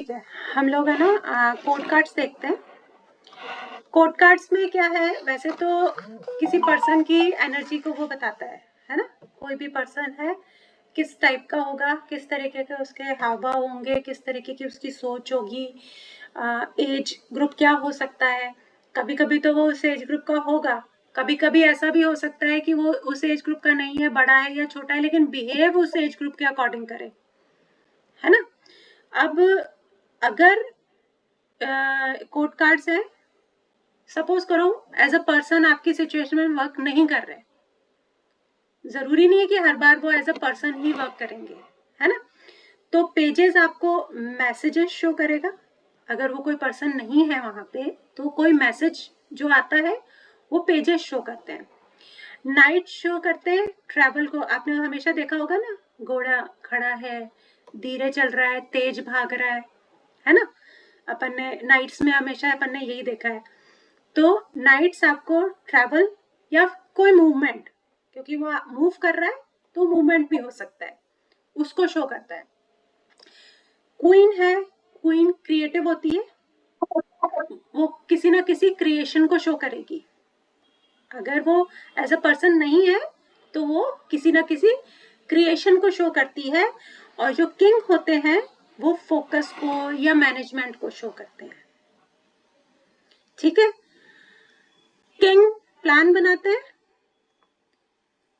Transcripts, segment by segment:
ठीक है, हम लोग है ना कोड कार्ड्स देखते हैं। कोड कार्ड्स में क्या है, वैसे तो किसी पर्सन की एनर्जी को वो बताता है ना। कोई भी पर्सन है किस टाइप का होगा, किस तरीके के उसके हाव भाव होंगे, किस तरीके की उसकी सोच होगी, एज ग्रुप क्या हो सकता है। कभी कभी तो वो उस एज ग्रुप का होगा, कभी कभी ऐसा भी हो सकता है कि वो उस एज ग्रुप का नहीं है, बड़ा है या छोटा है, लेकिन बिहेव उस एज ग्रुप के अकॉर्डिंग करे, है ना। अब अगर कोड कार्ड्स है, सपोज करो एज अ पर्सन आपकी सिचुएशन में वर्क नहीं कर रहे, जरूरी नहीं है कि हर बार वो एज अ पर्सन ही वर्क करेंगे, है ना। तो पेजेस आपको मैसेजेस शो करेगा। अगर वो कोई पर्सन नहीं है वहां पे तो कोई मैसेज जो आता है वो पेजेस शो करते हैं। नाइट शो करते हैं ट्रैवल को। आपने हमेशा देखा होगा ना, घोड़ा खड़ा है, धीरे चल रहा है, तेज भाग रहा है ना। अपन ने नाइट्स में हमेशा अपन ने यही देखा है। तो नाइट्स आपको ट्रैवल या कोई मूवमेंट, क्योंकि वो मूव कर रहा है तो मूवमेंट भी हो सकता है, उसको शो करता है। क्वीन है, क्वीन क्रिएटिव होती है, वो किसी ना किसी क्रिएशन को शो करेगी। अगर वो एज अ पर्सन नहीं है तो वो किसी ना किसी क्रिएशन को शो करती है। और जो किंग होते हैं वो फोकस को या मैनेजमेंट को शो करते हैं, ठीक है। किंग प्लान बनाते हैं,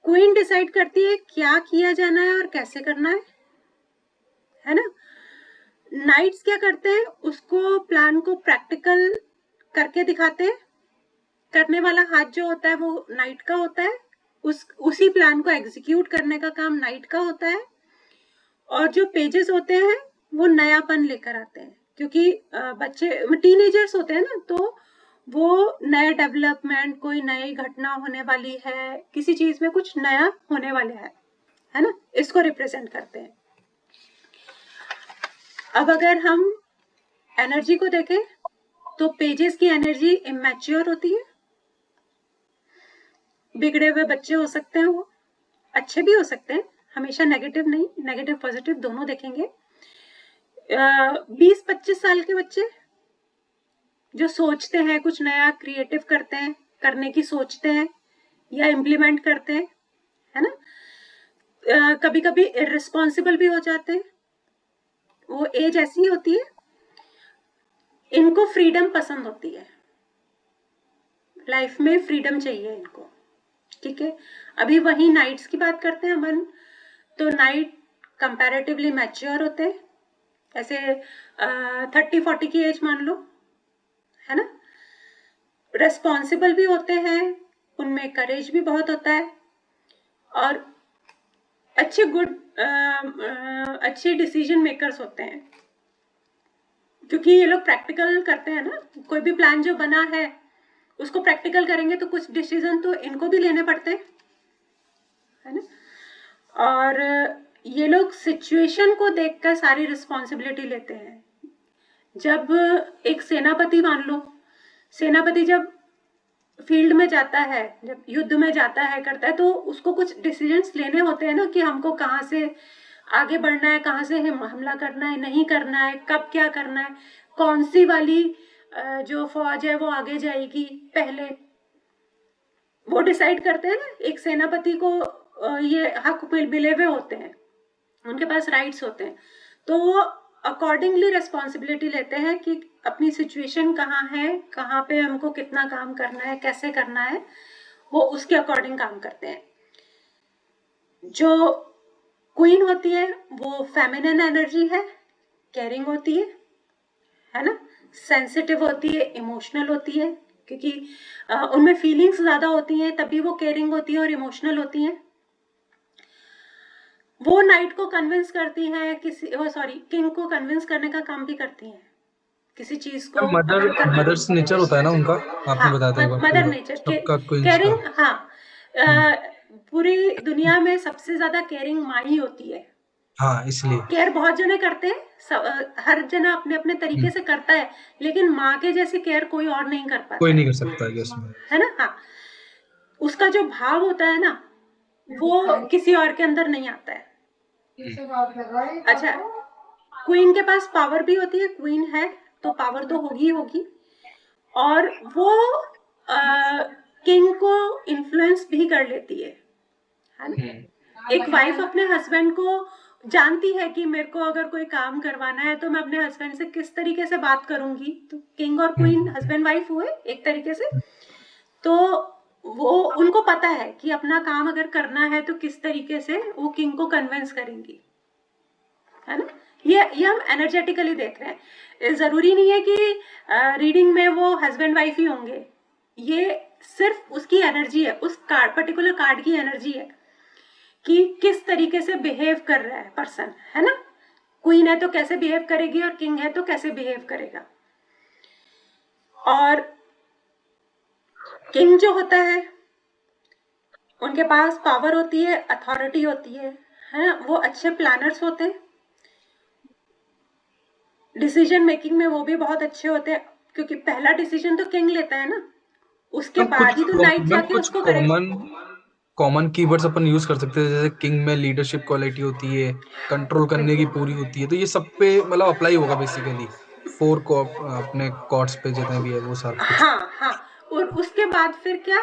क्वीन डिसाइड करती है क्या किया जाना है और कैसे करना है ना। नाइट्स क्या करते हैं, उसको प्लान को प्रैक्टिकल करके दिखाते हैं। करने वाला हाथ जो होता है वो नाइट का होता है, उसी प्लान को एग्जीक्यूट करने का काम नाइट का होता है। और जो पेजेस होते हैं वो नयापन लेकर आते हैं, क्योंकि बच्चे टीनेजर्स होते हैं ना, तो वो नए डेवलपमेंट, कोई नई घटना होने वाली है, किसी चीज में कुछ नया होने वाले है ना, इसको रिप्रेजेंट करते हैं। अब अगर हम एनर्जी को देखें तो पेजेस की एनर्जी इमैच्योर होती है, बिगड़े हुए बच्चे हो सकते हैं, वो अच्छे भी हो सकते हैं, हमेशा नेगेटिव नहीं, नेगेटिव पॉजिटिव दोनों देखेंगे। 20-25 साल के बच्चे जो सोचते हैं, कुछ नया क्रिएटिव करते हैं, करने की सोचते हैं या इम्प्लीमेंट करते हैं, है ना। कभी कभी इररिस्पॉन्सिबल भी हो जाते हैं, वो एज ऐसी होती है, इनको फ्रीडम पसंद होती है, लाइफ में फ्रीडम चाहिए इनको, ठीक है। अभी वही नाइट्स की बात करते हैं अपन, तो नाइट कंपैरेटिवली मैच्योर होते हैं, ऐसे 30-40 की एज मान लो, है ना। रेस्पॉन्सिबल भी होते हैं, उनमें करेज भी बहुत होता है, और अच्छे डिसीजन मेकर्स होते हैं, क्योंकि ये लोग प्रैक्टिकल करते हैं ना। कोई भी प्लान जो बना है उसको प्रैक्टिकल करेंगे तो कुछ डिसीजन तो इनको भी लेने पड़ते हैं, है ना। और ये लोग सिचुएशन को देखकर सारी रिस्पॉन्सिबिलिटी लेते हैं। जब एक सेनापति मान लो, सेनापति जब फील्ड में जाता है, जब युद्ध में जाता है, करता है, तो उसको कुछ डिसीजंस लेने होते हैं ना, कि हमको कहाँ से आगे बढ़ना है, कहाँ से हमला करना है, नहीं करना है, कब क्या करना है, कौन सी वाली जो फौज है वो आगे जाएगी पहले, वो डिसाइड करते हैं ना। एक सेनापति को ये हक मिले हुए होते हैं, उनके पास राइट्स होते हैं, तो वो अकॉर्डिंगली रिस्पॉन्सिबिलिटी लेते हैं कि अपनी सिचुएशन कहाँ है, कहाँ पे हमको कितना काम करना है, कैसे करना है, वो उसके अकॉर्डिंग काम करते हैं। जो क्वीन होती है वो फेमिनिन एनर्जी है, केयरिंग होती है ना, सेंसिटिव होती है, इमोशनल होती है, क्योंकि उनमें फीलिंग्स ज्यादा होती हैं, तभी वो केयरिंग होती है और इमोशनल होती हैं। वो नाइट को कन्विंस करती हैं, किंग को कन्विंस करने का काम भी करती हैं किसी चीज को। मदर्स नेचर होता है ना उनका, आपने हाँ, बताया था एक बार मदर पूरा नेचर सबका क्वींस का। केयरिंग, हाँ। पूरी दुनिया में सबसे ज्यादा केयरिंग माँ ही होती है। हाँ, इसलिए। केयर बहुत जने करते हैं, हर जना अपने अपने तरीके से करता है, लेकिन माँ के जैसे केयर कोई और नहीं कर कोई पाता नहीं कर सकता है इसमें। है ना। हाँ, उसका जो भाव होता है ना, वो किसी और के अंदर नहीं आता है। अच्छा, क्वीन के पास पावर भी होती है, क्वीन है तो पावर तो होगी ही होगी, और वो किंग को इन्फ्लुएंस भी कर लेती है ना। एक वाइफ अपने हस्बैंड को जानती है कि मेरे को अगर कोई काम करवाना है तो मैं अपने हस्बैंड से किस तरीके से बात करूंगी, तो किंग और क्वीन हस्बैंड वाइफ हुए एक तरीके से, तो वो उनको पता है कि अपना काम अगर करना है तो किस तरीके से वो किंग को कन्विंस करेंगी, है ना। ये हम एनर्जेटिकली देख रहे हैं, जरूरी नहीं है कि रीडिंग में वो हस्बैंड वाइफ ही होंगे, ये सिर्फ उसकी एनर्जी है, उस कार्ड पर्टिकुलर कार्ड की एनर्जी है कि किस तरीके से बिहेव कर रहा है पर्सन, है ना। क्वीन है तो कैसे बिहेव करेगी और किंग है तो कैसे बिहेव करेगा। और किंग जो होता है उनके पास पावर होती है, अथॉरिटी होती है ना, वो अच्छे प्लानर्स होते हैं, डिसीजन मेकिंग में वो भी बहुत अच्छे होते हैं, क्योंकि पहला डिसीजन तो किंग लेता है ना, उसके बाद ही तो नाइट जाके उसको करेगा। कॉमन कीवर्ड्स अपन यूज कर सकते हैं, जैसे किंग में लीडरशिप क्वालिटी होती है, कंट्रोल करने की पूरी होती है, तो ये सब पे मतलब अप्लाई होगा बेसिकली 4 अपने कॉर्ड्स पे जितने भी है वो सारा कुछ। हाँ, और उसके बाद फिर क्या,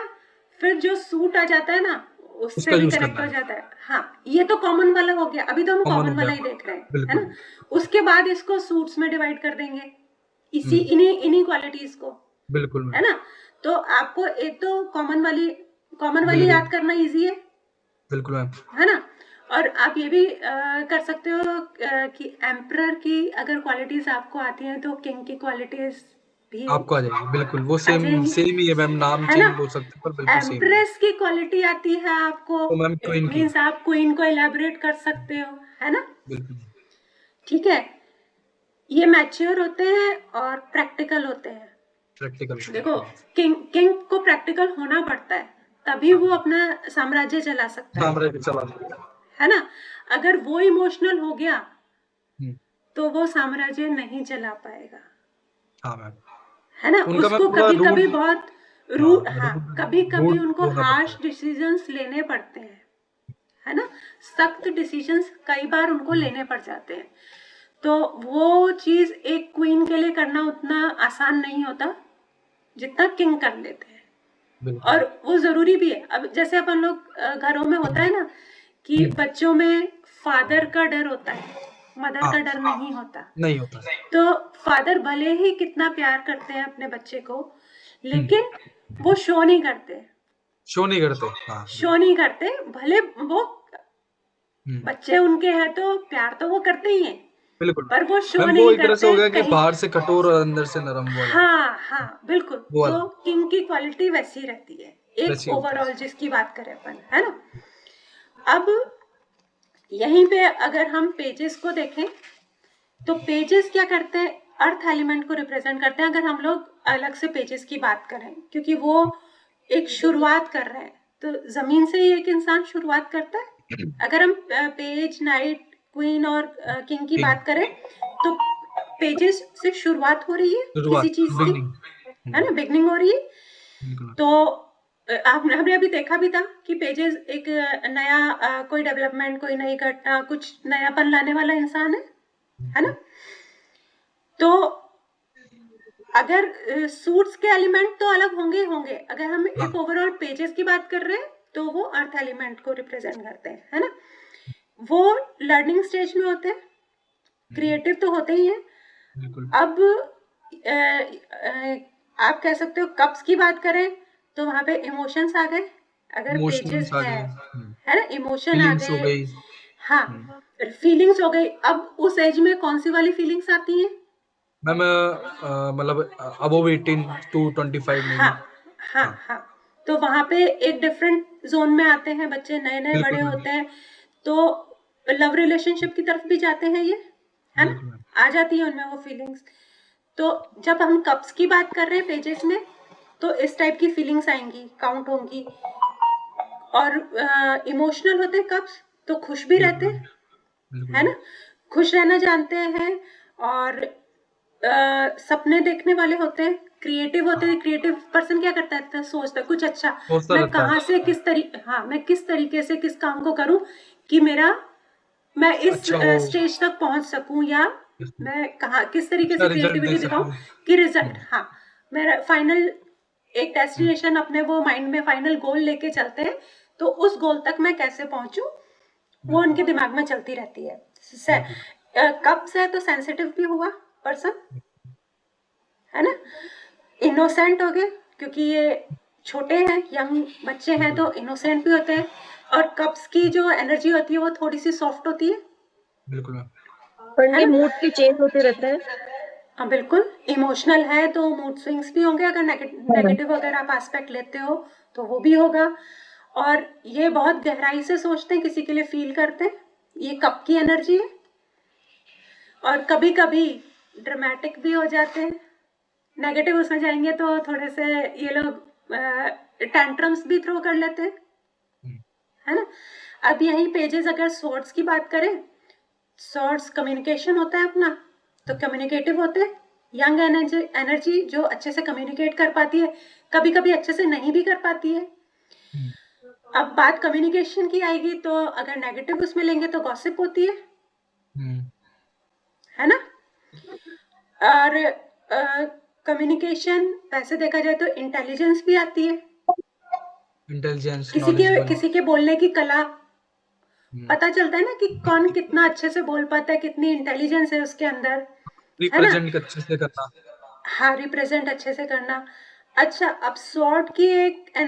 फिर जो सूट आ जाता है ना उससे भी कनेक्ट हो जाता है। हाँ, ये तो कॉमन वाला हो गया, अभी तो हम कॉमन वाला ही देख रहे हैं, है ना। उसके बाद इसको सूट्स में डिवाइड कर देंगे, इन्हीं क्वालिटीज को, बिल्कुल, है ना। तो आपको एक तो कॉमन वाली याद करना इजी है, बिल्कुल मैम, है ना। और आप ये भी कर सकते हो कि एम्परर की अगर क्वालिटीज आपको आती हैं तो किंग की क्वालिटीज भी आपको आ जाएगी, बिल्कुल वो सेम ही है मैम, नाम चेंज हो सकते हैं पर बिल्कुल सेम है। एम्प्रेस की क्वालिटी आती है आपको, तो मैम क्वीन की, मींस आप क्वीन को एलैबोरेट कर सकते हो, है ना, बिल्कुल, ठीक है। ये मैच्योर होते हैं और प्रैक्टिकल होते हैं। प्रैक्टिकल देखो, किंग को प्रैक्टिकल होना पड़ता है, तभी वो अपना साम्राज्य चला सकता है ना। अगर वो इमोशनल हो गया तो वो साम्राज्य नहीं चला पाएगा, हाँ मैम, है ना। उसको कभी कभी बहुत रूड, हाँ, कभी कभी उनको हार्श डिसीजंस लेने पड़ते हैं, है ना, सख्त डिसीजंस कई बार उनको लेने पड़ जाते हैं, तो वो चीज एक क्वीन के लिए करना उतना आसान नहीं होता जितना किंग कर लेते हैं, और वो जरूरी भी है। अब जैसे अपन लोग घरों में होता है ना कि बच्चों में फादर का डर होता है, मदर का डर नहीं होता, तो फादर भले ही कितना प्यार करते हैं अपने बच्चे को, लेकिन वो शो नहीं करते, भले वो बच्चे उनके हैं तो प्यार तो वो करते ही हैं, बिल्कुल, पर वो शो नहीं करते, हो गया कि बाहर से कठोर और अंदर से नरम वाला। हाँ, बिल्कुल, तो किंग की क्वालिटी वैसी रहती है, एक ओवरऑल जिसकी बात करें अपन, है ना। अब यहीं पे अगर हम पेजेस को देखें तो पेजेस क्या करते हैं, अर्थ एलिमेंट को रिप्रेजेंट करते हैं, अगर हम लोग अलग से पेजेस की बात करें, क्योंकि वो एक शुरुआत कर रहे हैं, तो जमीन से ही एक इंसान शुरुआत करता है। अगर हम पेज, नाइट, क्वीन और किंग की बात करें तो पेजेस से शुरुआत हो रही है किसी चीज की, है ना, बिगनिंग हो रही है। तो हमने अभी देखा भी था कि पेजेस एक नया कोई डेवलपमेंट, कोई नई घटना, कुछ नयापन लाने वाला इंसान है ना। तो अगर सूट्स के एलिमेंट तो अलग होंगे, अगर हम एक ओवरऑल पेजेस की बात कर रहे हैं तो वो अर्थ एलिमेंट को रिप्रेजेंट करते हैं, है ना। वो लर्निंग स्टेज में होते हैं, क्रिएटिव तो होते ही हैं। अब आप कह सकते हो कप्स की बात करें तो वहां पे इमोशंस आ गए, अगर पेजेस है ना, इमोशन आ गए, हाँ, फीलिंग्स हो गई। अब उस एज में कौन सी वाली फीलिंग्स आती हैं मैम, मतलब अबव 18 to 25 में, हाँ, तो वहां पे एक डिफरेंट जोन में आते हैं बच्चे, नए बड़े होते हैं, तो लव रिलेशनशिप की तरफ भी जाते हैं ये, है ना, आ जाती है उनमें वो फीलिंग्स। तो जब हम कप्स की बात कर रहे हैं पेजेस में तो इस टाइप की फीलिंग्स आएंगी, काउंट होंगी, और इमोशनल होते हैं कप्स तो खुश भी रहते हैं, है ना, खुश रहना जानते हैं, और सपने देखने वाले होते हैं, क्रिएटिव होते हैं। क्रिएटिव पर्सन क्या करता है, सोचता है कुछ अच्छा, मैं कहाँ से किस तरीके से किस काम को करूं कि मैं इस स्टेज तक पहुंच सकूं, या मैं कहाँ किस तरीके अच्छा से रिजल्ट क्रिएटिविटी देख दिखाऊं सको। कि रिजल्ट, हाँ, मेरा फाइनल एक हम्म, डेस्टिनेशन अपने वो माइंड में फाइनल गोल लेके चलते हैं, तो उस गोल तक मैं कैसे पहुंचूं वो बिल्कुल उनके दिमाग में चलती रहती है। बिल्कुल। कब से तो सेंसिटिव भी हुआ पर्सन, है ना, इनोसेंट हो गए क्योंकि ये छोटे हैं, यंग बच्चे हैं, बिल्कुल तो इनोसेंट भी होते हैं। और कप्स की जो एनर्जी होती है वो थोड़ी सी सॉफ्ट होती बिल्कुल मैम। और है इनके ना। मूड भी चेंज होते रहते हैं। हाँ बिल्कुल, इमोशनल है तो मूड स्विंग्स भी होंगे, अगर हाँ। नेगेटिव अगर आप एस्पेक्ट लेते हो तो वो भी होगा। और ये बहुत गहराई से सोचते हैं, किसी के लिए फील करते हैं, ये कप की एनर्जी है। और कभी कभी ड्रामेटिक भी हो जाते हैं, नेगेटिव उसमें जाएंगे तो थोड़े से ये लोग टैंट्रम्स भी थ्रो कर लेते हैं, हम्म, है ना। अब यही पेजेस अगर स्वॉर्ड्स की बात करें, स्वॉर्ड्स कम्युनिकेशन होता है अपना, तो कम्युनिकेटिव होते हैं, यंग एनर्जी एनर्जी जो अच्छे से कम्युनिकेट कर पाती है, कभी कभी अच्छे से नहीं भी कर पाती है। हम्म, अब बात कम्युनिकेशन की आएगी तो अगर नेगेटिव उसमें लेंगे तो गॉसिप होती हम्म, है ना। और कम्युनिकेशन वैसे देखा जाए तो इंटेलिजेंस भी आती है, इंटेलिजेंस नॉलेजेबल। किसी के बोलने की कला, हम्म, पता चलता है ना कि कौन कितना अच्छे से बोल पाता है, कितनी इंटेलिजेंस है उसके अंदर, है ना। रिप्रेजेंट अच्छे से करना। हाँ, रिप्रेजेंट अच्छे से करना। अच्छा, अब स्वॉर्ड की एक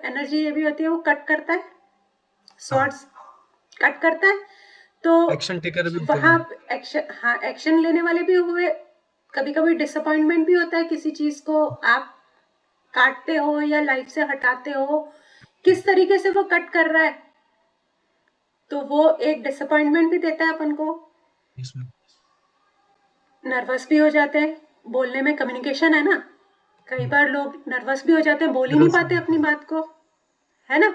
एनर्जी ये भी होती है, वो कट करता है, हाँ, स्वॉर्ड्स कट करता है, तो एक्शन टेकर भी होते वहां हैं। एक्शन, हाँ, एक्शन लेने वाले भी हुए। कभी कभी डिसअपॉइंटमेंट भी होता है, किसी चीज को आप काटते हो या लाइफ से हटाते हो, किस तरीके से वो कट कर रहा है, तो वो एक डिसअपॉइंटमेंट भी देता है अपन को। इसमें नर्वस भी हो जाते हैं, बोलने में कम्युनिकेशन है ना, कई बार लोग नर्वस भी हो जाते हैं, बोल ही नहीं नर्वस पाते अपनी बात को, है ना।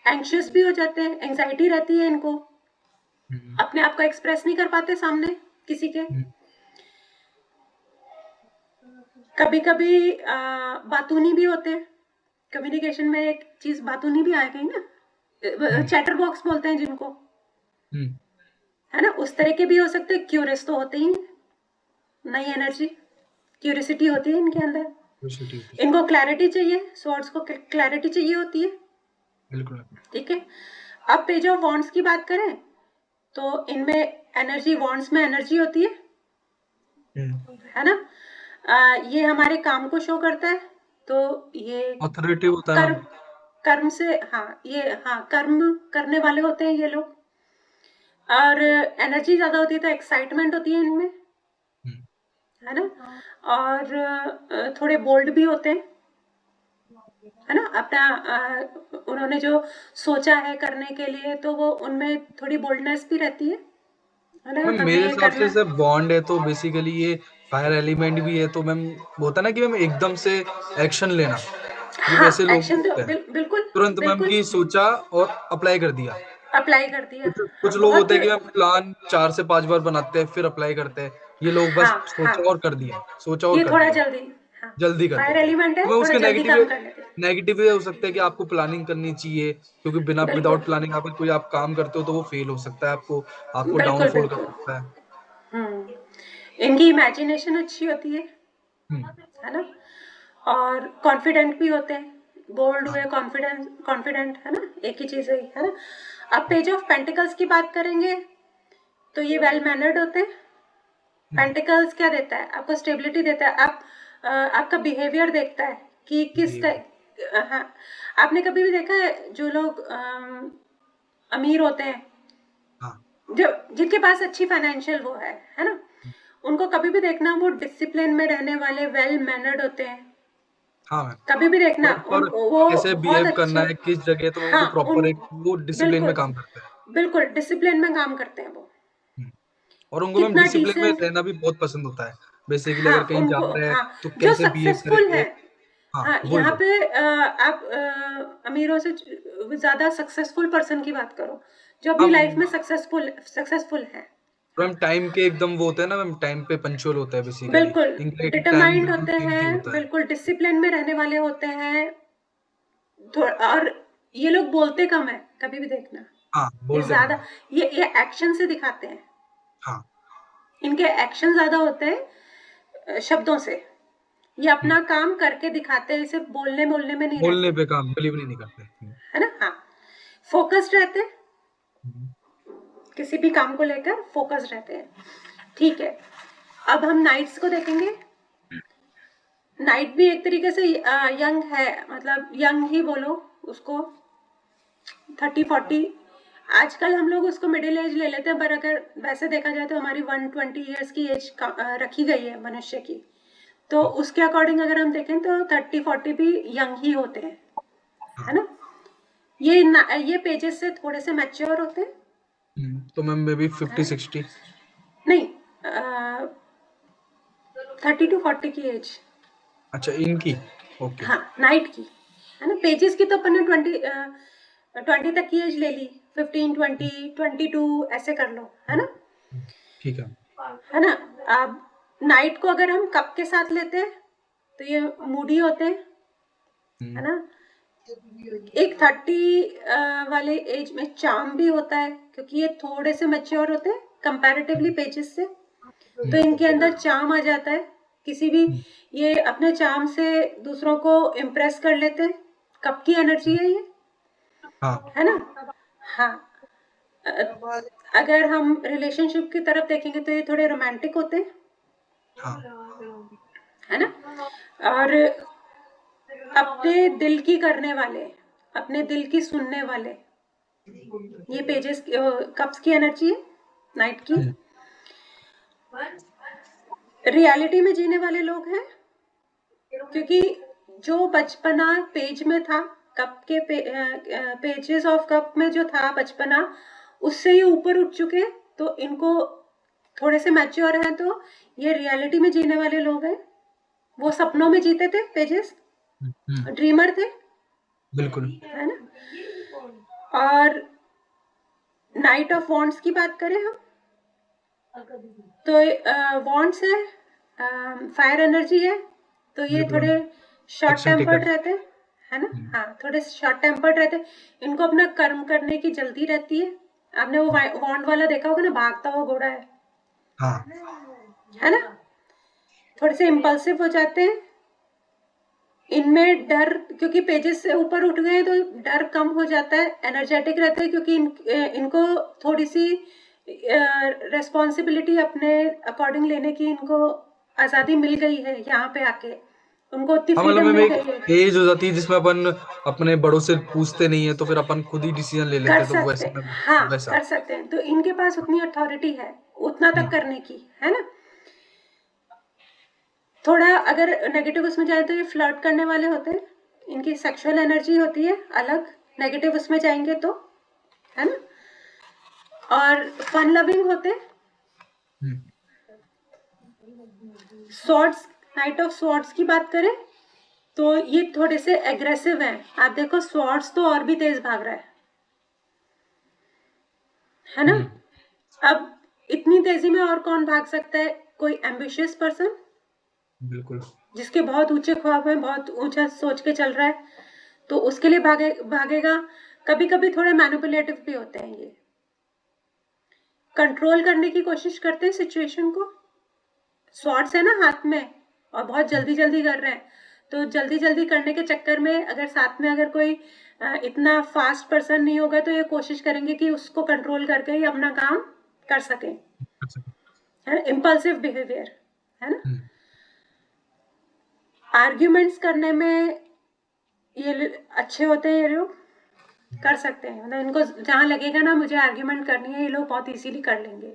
एंग्शियस भी हो जाते हैं, एंग्जाइटी रहती है इनको, अपने आप को एक्सप्रेस नहीं कर पाते सामने किसी के। कभी कभी बातूनी भी होते हैं, कम्युनिकेशन में एक चीज बातूनी भी आ गई ना, चैटर बॉक्स बोलते हैं जिनको, है ना, उस तरह के भी हो सकते हैं। क्यूरियस तो होते ही हैं, नई एनर्जी, क्यूरियोसिटी होती है इनके अंदर, इनको क्लैरिटी चाहिए, स्वॉर्ड्स को क्लैरिटी चाहिए होती है, बिल्कुल। ठीक है। अब पेज ऑफ वॉन्ड्स की बात करें तो इनमें एनर्जी, वॉन्ड्स में एनर्जी होती है ना। ये हमारे काम को शो करता है, तो ये ऑथोरिटेटिव होता है कर्म, मैम। कर्म से, हाँ, ये, हाँ, कर्म करने वाले होते हैं ये लोग। और एनर्जी ज्यादा होती है तो एक्साइटमेंट होती है इनमें, है ना। और थोड़े बोल्ड भी होते हैं, है ना, अपना उन्होंने जो सोचा है करने के लिए तो वो उनमें थोड़ी बोल्डनेस भी रहती है ना, मैम हमें मेरे ये हिसाब से करना। जैसे बॉन्ड है तो बेसिकली ये फायर एलिमेंट भी है, तो मैम होता है ना कि मैम एकदम से एक्शन लेना, ये हाँ, वैसे लोग एक्शन तो होते हैं। बिल्कुल तुरंत मैम बिल्कुल की सोचा और अप्लाई कर दिया। अप्लाई कर दिया। कुछ हाँ, कुछ लोग बहुत, होते हैं कि मैम प्लान 4 से 5 बार बनाते हैं फिर अप्लाई करते हैं। ये लोग बस हाँ हाँ, सोचा और कर दिया, सोचा और ये कर थोड़ा दिया, जल्दी, हाँ, जल्दी कर फायर देते हैं। एलिमेंट है, तो मैं थोड़ा उसके जल्दी नेगेटिव, काम कर लेते हैं। नेगेटिव ये हो सकता है कि आपको प्लानिंग करनी चाहिए, क्योंकि बिना बिल्कुल विदाउट प्लानिंग अगर कोई आप काम करते हो तो वो फेल हो सकता है, आपको आपको बिल्कुल डाउनफॉल कर बिल्कुल। सकता है। हम्म, इनकी इमेजिनेशन अच्छी होती हम्म, है ना। और कॉन्फिडेंट भी होते हैं, बोल्ड हाँ, हुए, कॉन्फिडेंट कॉन्फिडेंट, है ना, एक ही चीज है ना। अब पेज ऑफ पेंटिकल्स की बात करेंगे तो ये वेल मैनर्ड होते हैं। पेंटिकल्स क्या देता है आपको, स्टेबिलिटी देता है। आप आपका बिहेवियर देखता है कि किस ये हाँ, आपने कभी भी देखा है जो लोग अमीर होते हैं, हाँ, जो जिनके पास अच्छी फाइनेंशियल वो है ना, उनको कभी भी देखना वो डिसिप्लिन में रहने वाले, वेल मैनर्ड होते हैं। हाँ मैम। कभी भी देखना प्रॉपर वो कैसे बहुत बिहेव अच्छे, करना है किस जगह, तो वो हाँ, प्रॉपर उन, एक वो डिसिप्लिन में बिल्कुल काम करते हैं। बिल्कुल डिसिप्लिन में काम करते हैं वो, हम्म, और उनको मैम कितना डिसिप्लिन में डिसेंट। रहना भी बहुत पसंद होता है। बेसिकली हाँ, अगर कहीं जा उनको, रहे हैं हाँ, तो जो कैसे बिहेव सक्सेसफुल करेंगे। है, हाँ हाँ, वही यहाँ वही। पे आप अमीरों से ज्यादा सक्सेसफुल पर्सन की बात करो, जो अपनी हम लाइफ में सक्सेसफुल सक्सेसफुल है। मैम टाइम के एकदम वो होते हैं ना मैम, टाइम पे पंचुअल होता है बेसिकली। बिल्कुल इनका एक टाइम डिटरमाइंड बिल्कुल होते कीमती हैं, होता है। बिल्कुल डिसिप्लिन में रहने वाले होते हैं। और ये लोग बोलते कम है, कभी भी देखना, हाँ ये बोलते कम ज्यादा, है। ये एक्शन से दिखाते हैं, हाँ इनके एक्शन ज्यादा होते हैं शब्दों से, ये अपना काम करके दिखाते हैं, सिर्फ बोलने बोलने में नहीं बोलने रहते, पे काम डिलीवरी नहीं करते। है ना। हाँ, फोकस्ड रहते हैं, हम्म, किसी भी काम को लेकर फोकस्ड रहते हैं। ठीक है, अब हम नाइट्स को देखेंगे। नाइट भी एक तरीके से यंग है, मतलब यंग ही बोलो उसको, 30-40। आजकल हम लोग उसको मिडिल एज ले लेते हैं, पर अगर वैसे देखा जाए तो हमारी 120 ईयर्स की एज रखी गई है मनुष्य की, तो उसके अकॉर्डिंग अगर हम देखें तो 30-40 भी यंग ही होते हैं, है ना। ये पेजेस से थोड़े से मैच्योर होते हैं। तो मैम मे बी 50-60। नहीं, 30-40 की एज। अच्छा, इनकी, ओके। हाँ, नाइट की, है ना। पेजेस की तो अपन ने 20 तक की एज ले ली, 15, 20, 22 ऐसे कर लो, है ना। ठीक है। है ना। अब नाइट को अगर हम कप के साथ लेते हैं तो ये मूडी होते हैं, है ना। एक 30 वाले एज में चार्म भी होता है, क्योंकि ये थोड़े से मैच्योर होते हैं कंपैरेटिवली पेजेस से, तो इनके अंदर चार्म आ जाता है। किसी भी, ये अपने चार्म से दूसरों को इम्प्रेस कर लेते हैं। कब की एनर्जी है ये, हाँ। है ना। हाँ, अगर हम रिलेशनशिप की तरफ देखेंगे तो ये थोड़े रोमांटिक होते हैं, हाँ। है ना। और अपने दिल की करने वाले, अपने दिल की सुनने वाले, ये पेजेस कप्स की एनर्जी है नाइट की। रियलिटी में जीने वाले लोग हैं, क्योंकि जो बचपना पेज में था, कप के पेजेस ऑफ कप में जो था बचपना, उससे ये ऊपर उठ चुके, तो इनको थोड़े से मैच्योर हैं, तो ये रियलिटी में जीने वाले लोग हैं। वो सपनों में जीते थे पेजेस, ड्रीमर थे, बिल्कुल। है ना। और नाइट ऑफ वॉन्ड्स की बात करें हम, तो वॉन्ड्स है, फायर एनर्जी है, तो ये बिल्कुल। थोड़े शॉर्ट एक्शन टेम्पर्ड टेकर। रहते हैं, है ना। हाँ, थोड़े शॉर्ट टेम्पर्ड रहते हैं, इनको अपना कर्म करने की जल्दी रहती है। आपने वो वॉन्ड वाला देखा होगा ना, भागता हुआ घोड़ा हाँ। है ना। थोड़े से इम्पल्सिव हो जाते हैं, इनमें डर, क्योंकि पेजेस से ऊपर उठ गए तो डर कम हो जाता है, एनर्जेटिक रहते हैं, क्योंकि इनको थोड़ी सी रेस्पॉन्सिबिलिटी अपने अकॉर्डिंग लेने की इनको आज़ादी मिल गई है यहाँ पे आके, उनको उतनी हाँ, मतलब फ्रीडम मैम मिल एक गई है। एज हो जाती है जिसमें अपन अपने बड़ों से पूछते नहीं है, तो फिर अपन खुद ही डिसीजन ले लेते कर हैं, तो सकते वैसे हैं, में हाँ वैसा। कर सकते हैं, तो इनके पास उतनी अथॉरिटी है उतना तक करने की, है ना। थोड़ा अगर नेगेटिव उसमें जाए तो ये फ्लर्ट करने वाले होते हैं, इनकी सेक्सुअल एनर्जी होती है अलग, नेगेटिव उसमें जाएंगे तो, है ना। और फन लविंग होते हैं। स्वॉर्ड्स, नाइट ऑफ स्वॉर्ड्स की बात करें तो ये थोड़े से एग्रेसिव हैं। आप देखो स्वॉर्ड्स तो और भी तेज भाग रहा है ना। अब इतनी तेजी में और कौन भाग सकता है, कोई एम्बिशियस पर्सन बिल्कुल। जिसके बहुत ऊंचे ख्वाब हैं, बहुत ऊंचा सोच के चल रहा है, तो उसके लिए भागेगा। कभी कभी थोड़े मैनिपुलेटिव भी होते हैं, ये कंट्रोल करने की कोशिश करते हैं सिचुएशन को। स्वॉर्ड्स है ना हाथ में, और बहुत जल्दी जल्दी कर रहे हैं, तो जल्दी जल्दी करने के चक्कर में अगर साथ में अगर कोई इतना फास्ट पर्सन नहीं होगा, तो ये कोशिश करेंगे कि उसको कंट्रोल करके ही अपना काम कर सकें, है ना। इम्पल्सिव बिहेवियर, है ना। आर्ग्यूमेंट्स करने में ये अच्छे होते हैं, ये लोग कर सकते हैं, मतलब इनको जहां लगेगा ना मुझे आर्ग्यूमेंट करनी है, ये लोग बहुत इजीली कर लेंगे।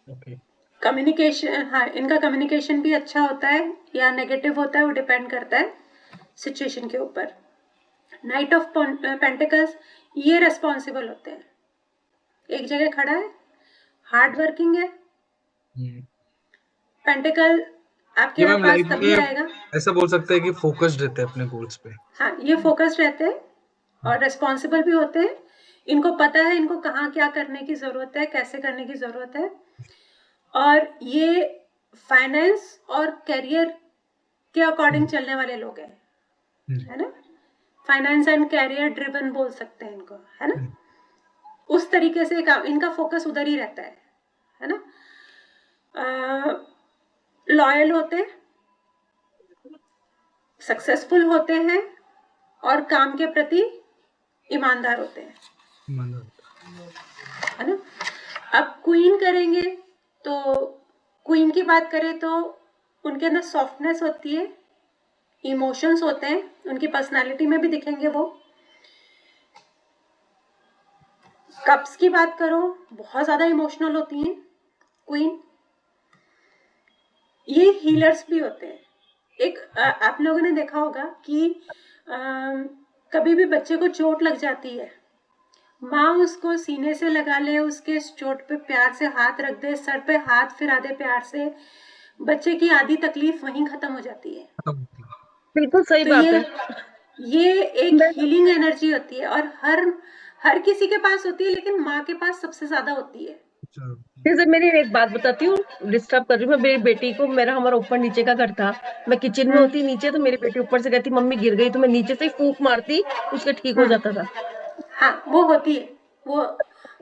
ओके। कम्युनिकेशन, हाँ, इनका कम्युनिकेशन भी अच्छा होता है या नेगेटिव होता है, वो डिपेंड करता है सिचुएशन के ऊपर। नाइट ऑफ पेंटिकल्स, ये रेस्पॉन्सिबल होते हैं, एक जगह खड़ा है, हार्ड वर्किंग है। पेंटिकल ये आपके मैम पास लाइफ तभी में आएगा, ऐसा बोल सकते हैं कि फोकस्ड रहते हैं अपने गोल्स पे। हाँ, ये फोकस्ड रहते हैं और रेस्पॉन्सिबल भी होते हैं। इनको पता है इनको कहाँ क्या करने की जरूरत है, कैसे करने की जरूरत है। और ये फाइनेंस और करियर के अकॉर्डिंग चलने वाले लोग हैं, है ना। फाइनेंस एंड कैरियर ड्रिवन बोल सकते हैं इनको, है ना। उस तरीके से इनका फोकस उधर ही रहता है ना। लॉयल होते हैं, सक्सेसफुल होते हैं और काम के प्रति ईमानदार होते हैं, है ना। अब क्वीन करेंगे तो क्वीन की बात करें तो उनके अंदर सॉफ्टनेस होती है, इमोशंस होते हैं, उनकी पर्सनालिटी में भी दिखेंगे वो। कप्स की बात करो, बहुत ज्यादा इमोशनल होती हैं क्वीन। ये हीलर्स भी होते हैं। एक आप लोगों ने देखा होगा कि कभी भी बच्चे को चोट लग जाती है, माँ उसको सीने से लगा ले, उसके चोट पे प्यार से हाथ रख दे, सर पे हाथ फिरा दे प्यार से, बच्चे की आधी तकलीफ वहीं खत्म हो जाती है। बिल्कुल सही तो बात है। ये एक मैं हीलिंग एनर्जी होती है और हर किसी के पास होती है, लेकिन माँ के पास सबसे ज्यादा होती है। जैसे मेरी एक बात बताती हूँ, डिस्टर्ब कर रही हूँ मैं। मेरी बेटी को, हमारा ऊपर नीचे का घर था, मैं किचन में होती नीचे, तो मेरी बेटी ऊपर से कहती मम्मी गिर गई, तो मैं नीचे से ही फूंक मारती, उसका ठीक हो जाता था। हाँ, वो होती है,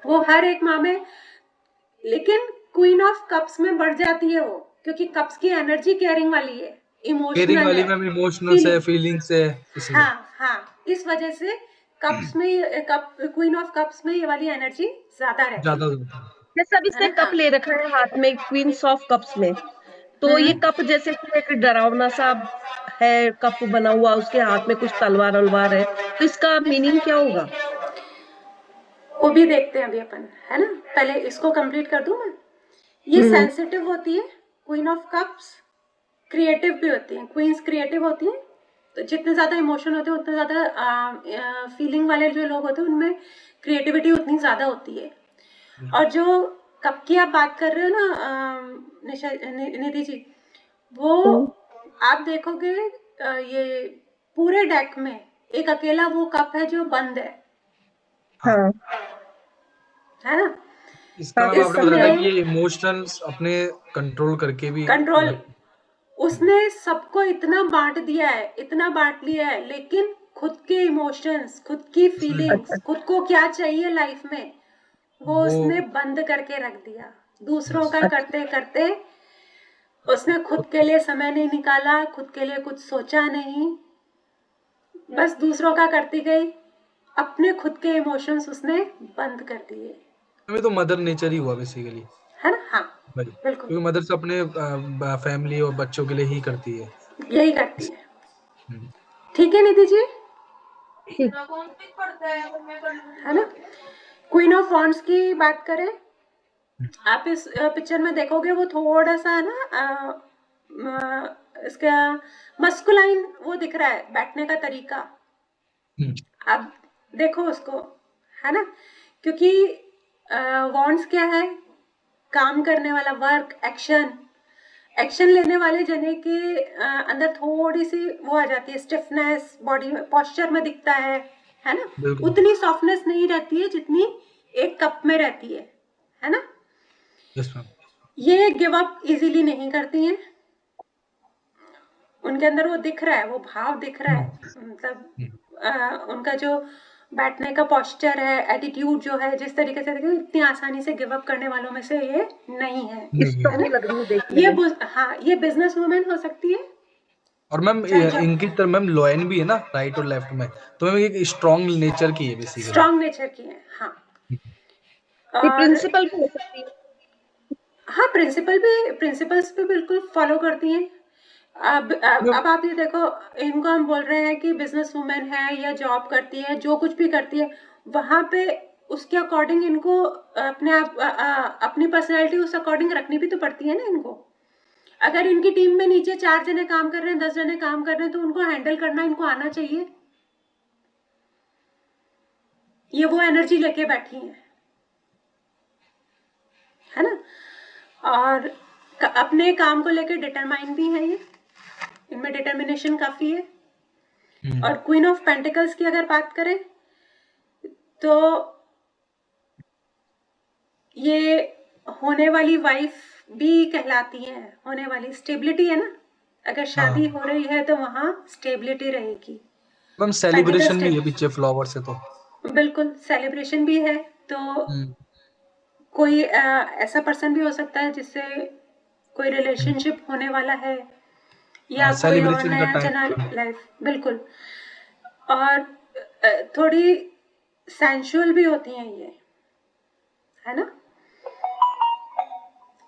वो हर एक माँ में। लेकिन क्वीन ऑफ कप्स में बढ़ जाती है वो, क्योंकि कप्स की एनर्जी केयरिंग वाली है, केयरिंग इमोशनल वाली है, मैम, इमोशनल है, फीलिंग्स है, इसलिए। हाँ, इस वजह से कप्स में क्वीन ऑफ कप्स में ये वाली एनर्जी ज्यादा रहती ज्यादा है, जैसे अब इसने है ना। कप ले रखा है हाथ में, क्वींस ऑफ कप्स में, तो ये कप जैसे कि एक डरावना सा है कप बना हुआ, उसके हाथ में कुछ तलवार अलवार है, तो इसका मीनिंग क्या होगा? वो भी देखते हैं अभी अपन, है ना। पहले इसको कंप्लीट कर दूं मैं। ये सेंसिटिव होती है क्वीन ऑफ कप्स, क्रिएटिव भी होती है, क्वींस क्रिएटिव होती है। तो जितने ज्यादा इमोशन होते हैं उतने ज्यादा फीलिंग वाले जो लोग होते हैं उनमें क्रिएटिविटी उतनी ज्यादा होती है। और जो कप की आप बात कर रहे हो ना निधि जी, वो आप देखोगे ये पूरे डेक में एक अकेला वो कप है जो बंद है, हाँ, है ना। इसका हाँ, मैम आपने बताया था कि इसमें ये इमोशंस अपने कंट्रोल करके भी कंट्रोल, रख। उसने सबको इतना बांट दिया है, इतना बांट लिया है, लेकिन खुद के इमोशंस, खुद की फीलिंग्स, खुद को क्या चाहिए लाइफ में, वो उसने बंद करके रख दिया। दूसरों का करते करते उसने खुद के लिए समय नहीं निकाला, खुद के लिए कुछ सोचा नहीं, बस दूसरों का करती गई, अपने खुद के इमोशंस उसने बंद कर दिए, हमें तो मदर नेचर ही हुआ बेसिकली, है ना। हाँ, भाई, बिल्कुल क्योंकि मदर से अपने फैमिली और बच्चों के लिए ही करती है। यही करती है। ठीक है निधि जी, है ना। क्वीन ऑफ वॉन्ड्स की बात करें, आप इस पिक्चर में देखोगे वो थोड़ा सा है ना, इसका मस्कुलाइन वो दिख रहा है, बैठने का तरीका, आप देखो उसको, है ना। क्योंकि वॉन्ड्स क्या है, काम करने वाला, वर्क, एक्शन लेने वाले जने के अंदर थोड़ी सी वो आ जाती है, स्टिफनेस बॉडी में, पोस्चर में दिखता है ना। उतनी सॉफ्टनेस नहीं रहती है जितनी एक कप में रहती है ना। Yes ma'am. ये गिव अप इजीली नहीं करती हैं, उनके अंदर वो दिख रहा है, वो भाव दिख रहा है, मतलब उनका जो बैठने का पोस्चर है, एटीट्यूड जो है, जिस तरीके से देखिए, इतनी आसानी से गिव अप करने वालों में से ये नहीं है, स्ट्रांग लग रही है देखने ये में। हाँ, ये बिजनेस वुमेन हो सकती है। और मैम इनकी तरह मैम लोयन भी है ना, राइट और लेफ्ट में, तो मैम एक स्ट्रॉन्ग नेचर की है बेसिकली, स्ट्रॉन्ग नेचर की है, हाँ। ये और प्रिंसिपल भी हो सकती है। हाँ, प्रिंसिपल्स भी बिल्कुल फॉलो करती हैं। अब आप ये देखो, इनको हम बोल रहे हैं कि बिजनेस वुमेन है या जॉब करती है, जो कुछ भी करती है, वहां पे उसके अकॉर्डिंग इनको अपने आप अपनी पर्सनैलिटी उस अकॉर्डिंग रखनी भी तो पड़ती है ना इनको। अगर इनकी टीम में नीचे 4 जने काम कर रहे हैं, 10 जने काम कर रहे हैं, तो उनको हैंडल करना इनको आना चाहिए। ये वो एनर्जी लेके बैठी है ना। और अपने काम को लेके डिटरमाइन भी है, ये इनमें डिटर्मिनेशन काफी है। और क्वीन ऑफ पेंटिकल्स की अगर बात करें तो ये होने वाली वाइफ भी कहलाती है, होने वाली स्टेबिलिटी है ना, अगर शादी हो रही है तो वहां स्टेबिलिटी रहेगी। मैम सेलिब्रेशन भी है पीछे फ्लावर से, तो बिल्कुल सेलिब्रेशन भी है। तो कोई ऐसा पर्सन भी हो सकता है जिससे कोई रिलेशनशिप होने वाला है या हाँ, कोई और सेलिब्रेशन का नया टाइम। जना लाइफ, बिल्कुल। और थोड़ी सेंसुअल भी होती हैं ये, है ना,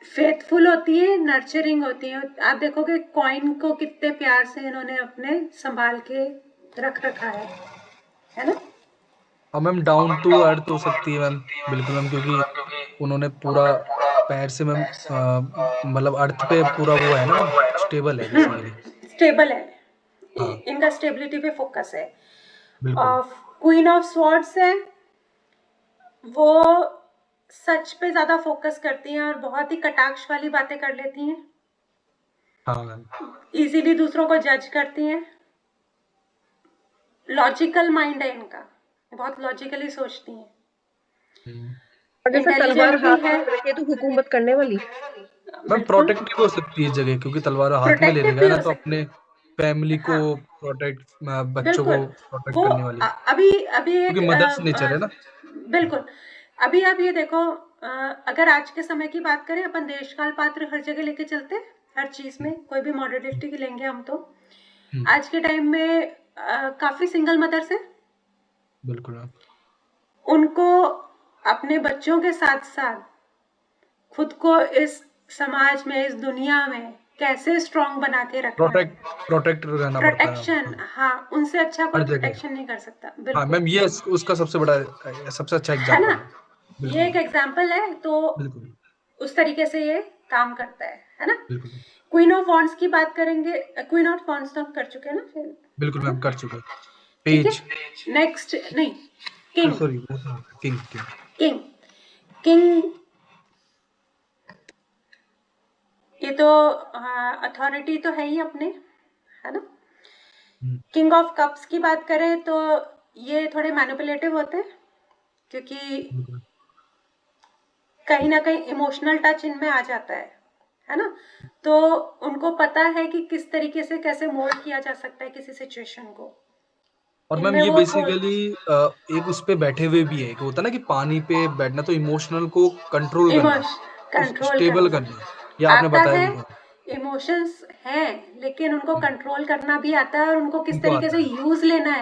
फेथफुल होती है, नर्चरिंग होती है। आप देखोगे कॉइन को कितने प्यार से इन्होंने अपने संभाल के रख रखा है ना। और मैम डाउन टू अर्थ हो सकती है मैम, बिल्कुल मैम, क्योंकि उन्होंने पूरा पैर से मैम मतलब अर्थ पे पूरा वो है ना मैम, स्टेबल है बेसिकली। स्टेबल है, हाँ इनका स्टेबिलिटी पे फोकस है। बिल्कुल। क्वीन ऑफ स्वॉर्ड्स है, वो सच पे ज्यादा फोकस करती हैं और बहुत ही कटाक्ष वाली बातें कर लेती हैं, हाँ मैम। इजीली दूसरों को जज करती हैं, लॉजिकल माइंड है इनका, बहुत लॉजिकली सोचती हैं, और जैसे तलवार इंटेलिजेंट हाथ भी है। में रखे तो हुकूमत करने वाली। मैम प्रोटेक्टिव हो सकती है इस जगह, क्योंकि तलवार हाथ में ले प्रोटेक्टिव लेगा भी ना हो तो सकती अपने फैमिली को हाँ प्रोटेक्ट, बच्चों बिल्कुल। को प्रोटेक्ट वो करने वाली, अभी अभी एक क्योंकि मदर्स नेचर है ना। बिल्कुल। अभी आप ये देखो, अगर आज के समय की बात करें, अपन देश काल पात्र हर जगह लेके चलते हैं, हर चीज में कोई भी मॉडर्निटी की लेंगे हम तो आज के टाइम में काफी सिंगल मदर्स हैं, बिल्कुल मैम। उनको अपने बच्चों के साथ साथ खुद को इस समाज में, इस दुनिया में कैसे स्ट्रांग बना के रखना है, प्रोटेक्ट रहना पड़ता है प्रोटेक्शन। मैम। हाँ, उनसे अच्छा कोई हर जगह। प्रोटेक्शन नहीं कर सकता, हाँ बिल्कुल। मैम, ये उसका सबसे बड़ा, सबसे अच्छा है एग्जांपल ना, है। ये बिल्कुल एक एग्जाम्पल है, तो बिल्कुल उस तरीके से ये काम करता है ना। बिल्कुल क्वीन ऑफ वॉन्ड्स की बात करेंगे, क्वीन ऑफ वॉन्ड्स तो हम कर चुके हैं ना फिर, बिल्कुल मैम, कर चुके। ठीक पेज, है। नेक्स्ट नहीं, किंग। सॉरी वो तो किंग। किंग किंग ये तो अथॉरिटी तो है ही अपने, है ना। किंग ऑफ कप्स की बात करें तो ये थोड़े मैनिपुलेटिव होते हैं, क्योंकि कहीं ना कहीं इमोशनल टच इनमें आ जाता है ना। तो उनको पता है कि किस तरीके से कैसे मोल्ड किया जा सकता है किसी सिचुएशन को। और मैम इनमें ये वो बेसिकली एक उस पे बैठे हुए भी है, एक होता है ना कि पानी पे बैठना, तो इमोशनल को कंट्रोल करना, कंट्रोल स्टेबल करना करना, ये आपने आता बताया है। भी था। इमोशंस हैं, लेकिन उनको कंट्रोल करना भी आता है, और उनको किस उनको तरीके आता से है। यूज लेना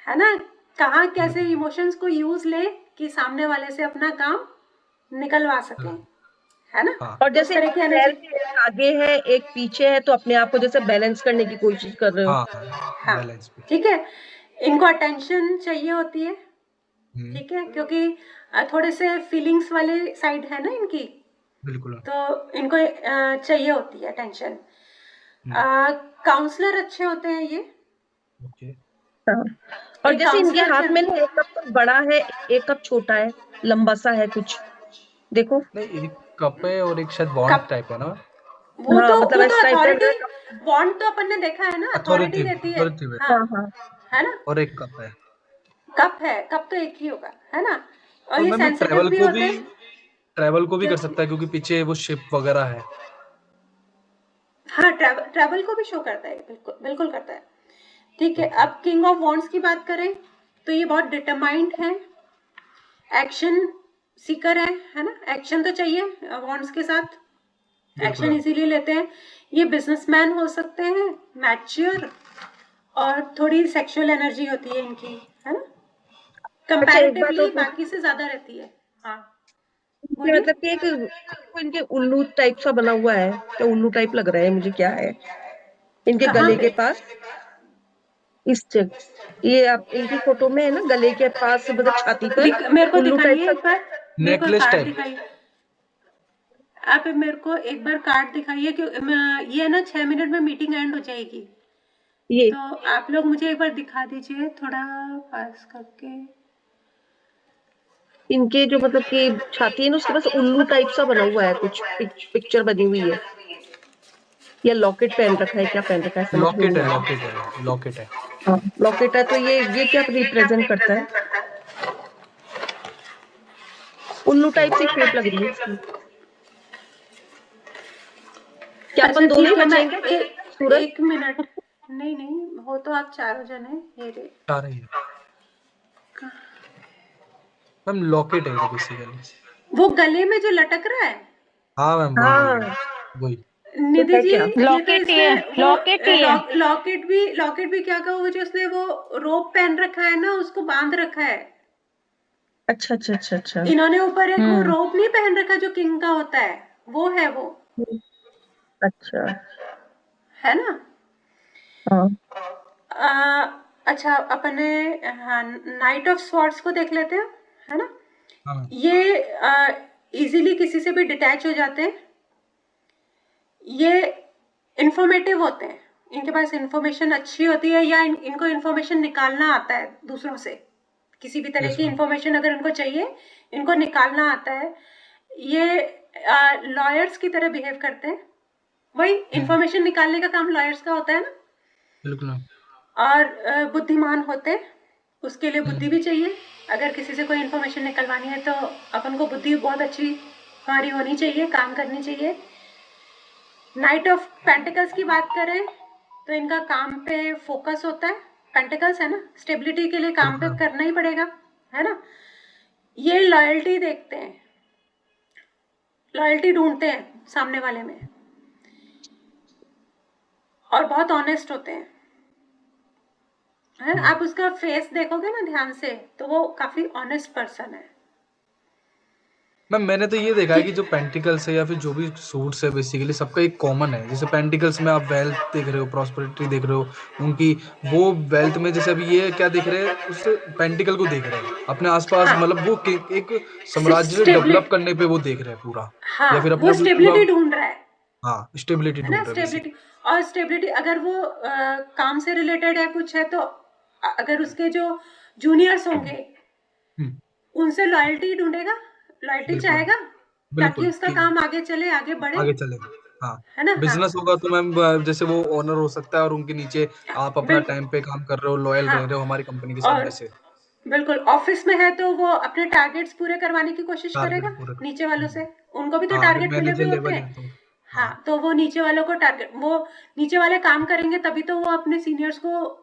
है ना, कहाँ कैसे इमोशंस को यूज ले कि सामने वाले से अपना काम निकलवा सके, है ना। हाँ और तो उस जैसे तरह की पैर एनर्जी। के एक आगे है एक पीछे है, तो अपने आप को जैसे बैलेंस करने की कोशिश कर रहे हो। हाँ हाँ, बैलेंस पे। ठीक है। इनको अटेंशन चाहिए होती है, ठीक है, क्योंकि थोड़े से फीलिंग्स वाले साइड है ना इनकी, बिल्कुल। तो इनको चाहिए होती है अटेंशन। काउंसलर अच्छे होते हैं ये। ओके। हाँ। और एक जैसे इनके काउंसलर हाथ में ना एक कप तो बड़ा है, एक कप छोटा है, लंबा सा है कुछ, देखो। नहीं, एक कप है और एक शायद बॉन्ड कप, टाइप है ना, हाँ मतलब वो इस तो टाइप का अथॉरिटी, है। बॉन्ड तो अपन ने देखा है ना, अथॉरिटी अथॉरिटिव देती है। अथॉरिटिव है। हाँ, हाँ हाँ। है ना। और एक कप है। कप है, कप तो एक ही होगा, है ना। और और ये मैम ये सेंसिटिव भी होते हैं, ट्रैवल को भी कर क्योंकि सकता है, क्योंकि पीछे वो शिप वगैरह है। हाँ, ट्रैवल को भी शो करता है, बिल्कुल बिल्कुल करता है, ठीक है। अब किंग ऑफ वॉन्ड्स की बात करें तो ये बहुत डिटरमाइंड है, एक्शन सीकर है ना, एक्शन तो चाहिए वॉन्ड्स के साथ, एक्शन इसीलिए लेते हैं। ये बिजनेसमैन हो सकते हैं, मैच्योर, और थोड़ी सेक्सुअल एनर्जी होती है इनकी, है ना, अच्छा एक बात कंपैरेटिवली और पूछ, बाकी से ज्यादा रहती है। हाँ, इनके बोलिए। मतलब कि एक देखो, इनके उल्लू टाइप सा बना हुआ है, क्या उल्लू टाइप लग रहा है मुझे, क्या है इनके कहाँ गले पे? के पास, इस जगह, ये आप इनकी फोटो में है ना, गले के पास मतलब छाती पर मेरे को उल्लू टाइप दिखाइए का। एक बार, मेरे को नेकलेस कार्ड टाइप। दिखाइए, आप मेरे को एक बार कार्ड दिखाइए, ये है ना 6 मिनट में मीटिंग एंड हो जाएगी, ये तो आप लोग मुझे एक बार दिखा दीजिए थोड़ा पास करके। इनके जो मतलब कि छाती है ना, उसके पास उल्लू टाइप सा बना हुआ है, कुछ पिक्चर बनी हुई है, या लॉकेट पहन रखा है, क्या पहन रखा है समझ में लॉकेट नहीं है, आ रहा। लॉकेट है, लॉकेट है। हाँ लॉकेट है, तो ये क्या रिप्रेजेंट करता है? उल्लू टाइप सी शेप लग रही है इसकी। क्या अच्छा अपन दोनों ही ठीक है, मैं बचेंगे सूरज? एक मिनट, नहीं नहीं, हो तो आप चारों जने, ये रे। आ रही है मैम, लॉकेट है वो बेसिकली। वो गले में जो लटक रहा है, हाँ मैम, वही हाँ वही निधि है जी क्या? ये तो लॉकेट ही है, इसमें वो लॉकेट ही है। लॉकेट भी क्या कहा, वो जो उसने वो रोप पहन रखा है ना, उसको बांध रखा है। अच्छा अच्छा अच्छा अच्छा। इन्होंने ऊपर एक वो हम्म। रोप नहीं पहन रखा जो किंग का होता है, वो है वो, अच्छा है ना। हाँ अच्छा अपने नाइट ऑफ स्वॉर्ड्स को देख लेते हैं, है ना। हाँ मैम, ये इजीली किसी से भी डिटैच हो जाते हैं, ये इंफॉर्मेटिव होते हैं, इनके पास इंफॉर्मेशन अच्छी होती है, या इनको इंफॉर्मेशन निकालना आता है दूसरों से, किसी भी तरह यस की मैम, इंफॉर्मेशन अगर इनको चाहिए, इनको निकालना आता है। ये लॉयर्स की तरह बिहेव करते हैं, वही इंफॉर्मेशन निकालने का काम लॉयर्स का होता है ना। बिल्कुल मैम, और बुद्धिमान होते हैं, उसके लिए बुद्धि हम्म, भी चाहिए। अगर किसी से कोई इंफॉर्मेशन निकलवानी है तो अपन को बुद्धि बहुत अच्छी हमारी होनी चाहिए, काम करनी चाहिए। नाइट ऑफ पेंटिकल्स की बात करें तो इनका काम पे फोकस होता है, पेंटिकल्स है ना, स्टेबिलिटी के लिए काम पे बिल्कुल मैम, करना ही पड़ेगा, है ना। ये लॉयल्टी देखते हैं, लॉयल्टी ढूंढते हैं सामने वाले में, और बहुत ऑनेस्ट होते हैं, है। आप उसका फेस देखोगे ना ध्यान से तो वो काफी ऑनेस्ट पर्सन है। मैम मैंने तो ये देखा है ठीक। कि जो पेंटिकल्स है या फिर जो भी सूट्स है बेसिकली सबका एक कॉमन है। जैसे पेंटिकल्स में आप वेल्थ देख रहे हो, प्रॉस्पेरिटी देख रहे हो उनकी, वो वेल्थ में जैसे अभी ये क्या देख रहे हैं, उस पेंटिकल को देख रहे हैं अपने आसपास, हाँ, मतलब वो एक साम्राज्य डेवलप स्टेबिलिटी, करने पे वो देख रहे हैं पूरा, या हाँ फिर वो अपना पूरा, स्टेबिलिटी ढूंढ रहा हाँ स्टेबिलिटी है ना, ढूंढ रहे हैं स्टेबिलिटी। बेसिकली। और स्टेबिलिटी अगर वो काम से रिलेटेड है कुछ है तो अगर उसके जो जूनियर्स होंगे हम्म, उनसे लॉयल्टी ढूंढेगा, लॉयल्टी बिल्कुल चाहेगा, ताकि बिल्कुल उसका कि काम आगे चले, आगे बढ़े, आगे चलेंगे, हाँ। है ना। हाँ बिजनेस होगा तो मैम जैसे वो ओनर हो सकता है और उनके नीचे आप अपना बिल्कुल। टाइम पे काम कर रहे हो, लॉयल हाँ रह रहे हो हमारी कंपनी के साथ, और वैसे बिल्कुल ऑफिस में है तो वो अपने टारगेट्स पूरे करवाने की कोशिश टारगेट करेगा पूरा नीचे वालों हम्म, से, उनको भी तो हाँ अगर टारगेट मिले मैनेजर हुए होते लेवल हैं। है तो, हाँ। हाँ तो वो नीचे वालों को टारगेट, वो नीचे वाले काम करेंगे तभी तो वो अपने सीनियर्स को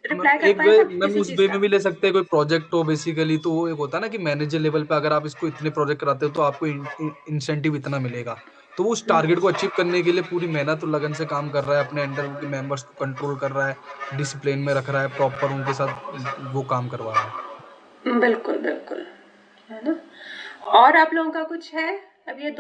तो मैम रिप्लाई कर एक वे पाएगा मैम किसी उस चीज वे का। में भी ले सकते हैं, कोई प्रोजेक्ट हो बेसिकली, तो वो एक होता है ना कि मैनेजर लेवल पे अगर आप इसको इतने प्रोजेक्ट कराते हो तो आपको इंसेंटिव इतना मिलेगा। तो वो उस टारगेट को अचीव करने के लिए पूरी मेहनत और लगन से काम कर रहा है, अपने अंडर के मेंबर्स को कंट्रोल कर रहा है, डिसिप्लिन में रख रहा है, प्रॉपर उनके साथ वो काम करवा रहा है। बिल्कुल बिल्कुल, है ना। और आप लोगों का कुछ है अब ये